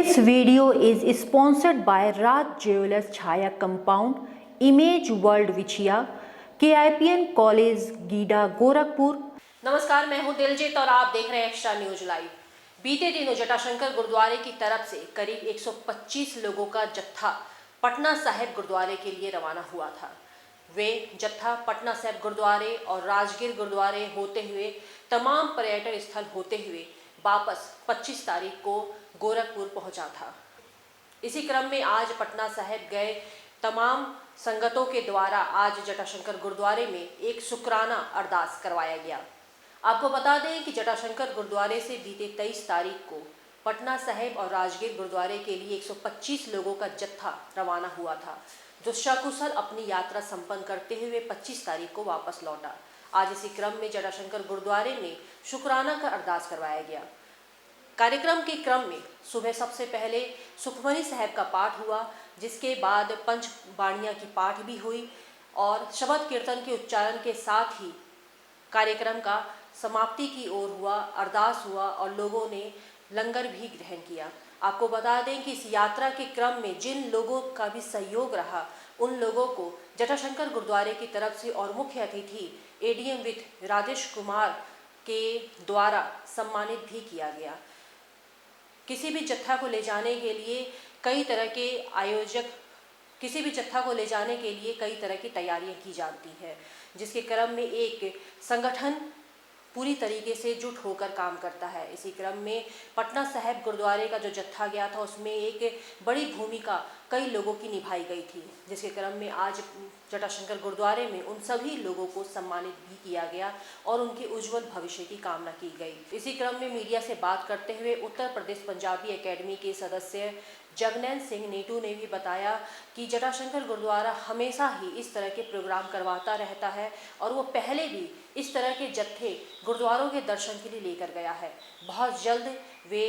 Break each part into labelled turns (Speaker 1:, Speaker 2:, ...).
Speaker 1: This video is sponsored by Raj Jewelers Chaya Compound, Image World Vichia, KIPN College, GIDA, Gorakhpur.
Speaker 2: नमस्कार, मैं हूं दिलजीत और आप देख रहे हैं एक्स्ट्रा न्यूज लाइव। बीते दिनों जटाशंकर गुरुद्वारे की तरफ से करीब 125 लोगों का जत्था पटना साहिब गुरुद्वारे के लिए रवाना हुआ था। वे जत्था पटना साहिब गुरुद्वारे और राजगीर गुरुद्वारे होते हुए तमाम पर्यटन स्थल होते हुए वापस 25 तारीख को गोरखपुर पहुंचा था। इसी क्रम में आज पटना साहिब गए तमाम संगतों के द्वारा आज जटाशंकर गुरुद्वारे में एक शुक्राना अरदास करवाया गया। आपको बता दें कि जटाशंकर गुरुद्वारे से बीते 23 तारीख को पटना साहिब और राजगीर गुरुद्वारे के लिए 125 लोगों का जत्था रवाना हुआ था, जो सकुशल अपनी यात्रा संपन्न करते हुए 25 तारीख को वापस लौटा। आज इसी क्रम में जटाशंकर गुरुद्वारे में शुक्राना का अरदास करवाया गया। कार्यक्रम के क्रम में सुबह सबसे पहले सुखमनी साहब का पाठ हुआ, जिसके बाद पंच बाणियाँ की पाठ भी हुई और शब्द कीर्तन के उच्चारण के साथ ही कार्यक्रम का समाप्ति की ओर हुआ, अरदास हुआ और लोगों ने लंगर भी ग्रहण किया। आपको बता दें कि इस यात्रा के क्रम में जिन लोगों का भी सहयोग रहा, उन लोगों को जटाशंकर गुरुद्वारे की तरफ से और मुख्य अतिथि एडीएम विद राजेश कुमार के द्वारा सम्मानित भी किया गया। किसी भी जत्था को ले जाने के लिए कई तरह के कई तरह की तैयारियां की जाती है, जिसके क्रम में एक संगठन पूरी तरीके से जुट होकर काम करता है। इसी क्रम में पटना साहिब गुरुद्वारे का जो जत्था गया था, उसमें एक बड़ी भूमिका कई लोगों की निभाई गई थी, जिसके क्रम में आज जटाशंकर गुरुद्वारे में उन सभी लोगों को सम्मानित भी किया गया और उनके उज्जवल भविष्य की कामना की गई। इसी क्रम में मीडिया से बात करते हुए उत्तर प्रदेश पंजाबी एकेडमी के सदस्य जगनैन सिंह नीटू ने भी बताया कि जटाशंकर गुरुद्वारा हमेशा ही इस तरह के प्रोग्राम करवाता रहता है और वो पहले भी इस तरह के जत्थे गुरुद्वारों के दर्शन के लिए लेकर गया है। बहुत जल्द वे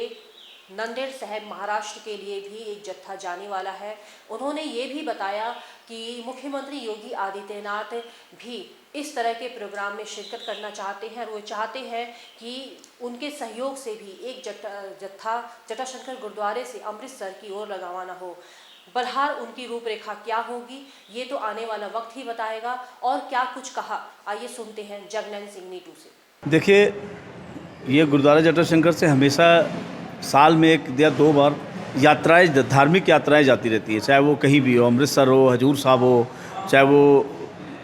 Speaker 2: नंदेड़ साहिब महाराष्ट्र के लिए भी एक जत्था जाने वाला है। उन्होंने ये भी बताया कि मुख्यमंत्री योगी आदित्यनाथ भी इस तरह के प्रोग्राम में शिरकत करना चाहते हैं और वो चाहते हैं कि उनके सहयोग से भी एक जत्था जटाशंकर गुरुद्वारे से अमृतसर की ओर रवाना हो। बहरहाल उनकी रूपरेखा क्या होगी ये तो आने वाला वक्त ही बताएगा। और क्या कुछ कहा, आइए सुनते हैं जगनैन सिंह नीटू से।
Speaker 3: देखिए, ये गुरुद्वारा जटाशंकर से हमेशा साल में 1 या 2 बार यात्राएं, धार्मिक यात्राएं जाती रहती है, चाहे वो कहीं भी हो, अमृतसर हो, हजूर साहब हो, चाहे वो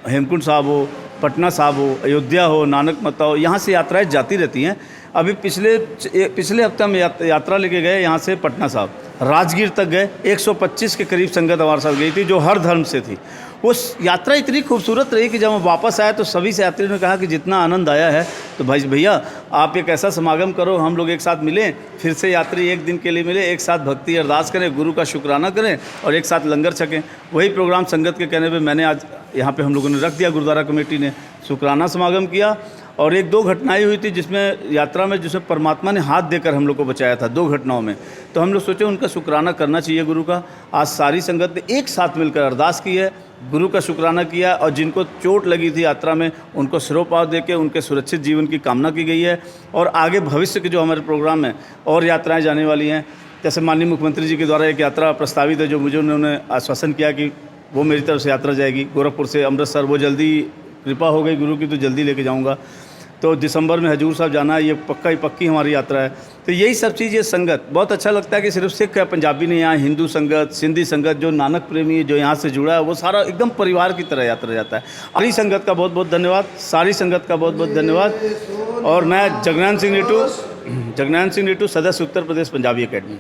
Speaker 3: हेमकुंड साहब हो, पटना साहब हो, अयोध्या हो, नानक मता हो, यहाँ से यात्राएं जाती रहती हैं। अभी पिछले हफ्ते हम यात्रा लेके गए यहाँ से पटना साहब, राजगीर तक गए। 125 के करीब संगत हमारे साथ गई थी, जो हर धर्म से थी। वो यात्रा इतनी खूबसूरत रही कि जब हम वापस आए तो सभी से यात्रियों ने कहा कि जितना आनंद आया है तो भैया आप एक ऐसा समागम करो, हम लोग एक साथ मिलें, फिर से यात्री एक दिन के लिए मिले, एक साथ भक्ति अरदास करें, गुरु का शुक्राना करें और एक साथ लंगर छकें। वही प्रोग्राम संगत के कहने पे मैंने आज यहाँ पे हम लोगों ने रख दिया। गुरुद्वारा कमेटी ने शुक्राना समागम किया और 1-2 घटनाएं हुई थी जिसमें यात्रा में जिसमें परमात्मा ने हाथ देकर हम लोग को बचाया था। 2 घटनाओं में तो हम लोग सोचे उनका शुक्राना करना चाहिए गुरु का। आज सारी संगत ने एक साथ मिलकर अरदास की है, गुरु का शुक्राना किया और जिनको चोट लगी थी यात्रा में उनको सिरोपाव देके उनके सुरक्षित जीवन की कामना की गई है। और आगे भविष्य के जो हमारे प्रोग्राम हैं और यात्राएं जाने वाली हैं, जैसे माननीय मुख्यमंत्री जी के द्वारा एक यात्रा प्रस्तावित है, जो मुझे उन्होंने आश्वासन किया कि वो मेरी तरफ से यात्रा जाएगी गोरखपुर से अमृतसर। वो जल्दी कृपा हो गई गुरु की तो जल्दी लेके जाऊँगा। तो दिसंबर में हजूर साहब जाना है, ये पक्की हमारी यात्रा है। तो यही सब चीज़, ये संगत बहुत अच्छा लगता है कि सिर्फ सिख या पंजाबी नहीं, यहाँ हिंदू संगत, सिंधी संगत, जो नानक प्रेमी है, जो यहाँ से जुड़ा है, वो सारा एकदम परिवार की तरह यात्रा जाता है। सारी संगत का बहुत बहुत धन्यवाद, सारी संगत का बहुत बहुत धन्यवाद। और मैं जगनैन सिंह नीटू, सदस्य उत्तर प्रदेश पंजाबी एकेडमी।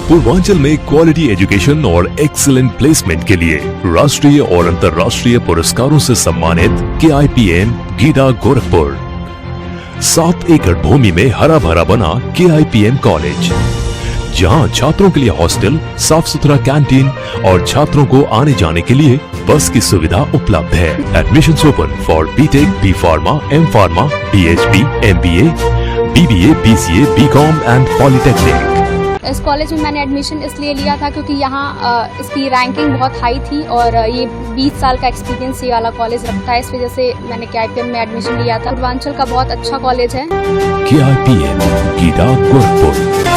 Speaker 4: पूर्वांचल में क्वालिटी एजुकेशन और एक्सीलेंट प्लेसमेंट के लिए राष्ट्रीय और अंतर्राष्ट्रीय पुरस्कारों से सम्मानित KIPN गीडा गोरखपुर। 7 एकड़ भूमि में हरा भरा बना KIPN कॉलेज, जहां छात्रों के लिए हॉस्टल, साफ सुथरा कैंटीन और छात्रों को आने जाने के लिए बस की सुविधा उपलब्ध है। Admissions open for BTech, B Pharma, M Pharma, PhD, MBA, BBA, BCA, BCom and polytechnic.
Speaker 5: इस कॉलेज में मैंने एडमिशन इसलिए लिया था क्योंकि यहाँ इसकी रैंकिंग बहुत हाई थी और ये 20 साल का एक्सपीरियंस ये वाला कॉलेज रखता है। इस वजह से मैंने KIPN में एडमिशन लिया था। पूर्वांचल का बहुत अच्छा कॉलेज है। KIPN गीडा गोरखपुर।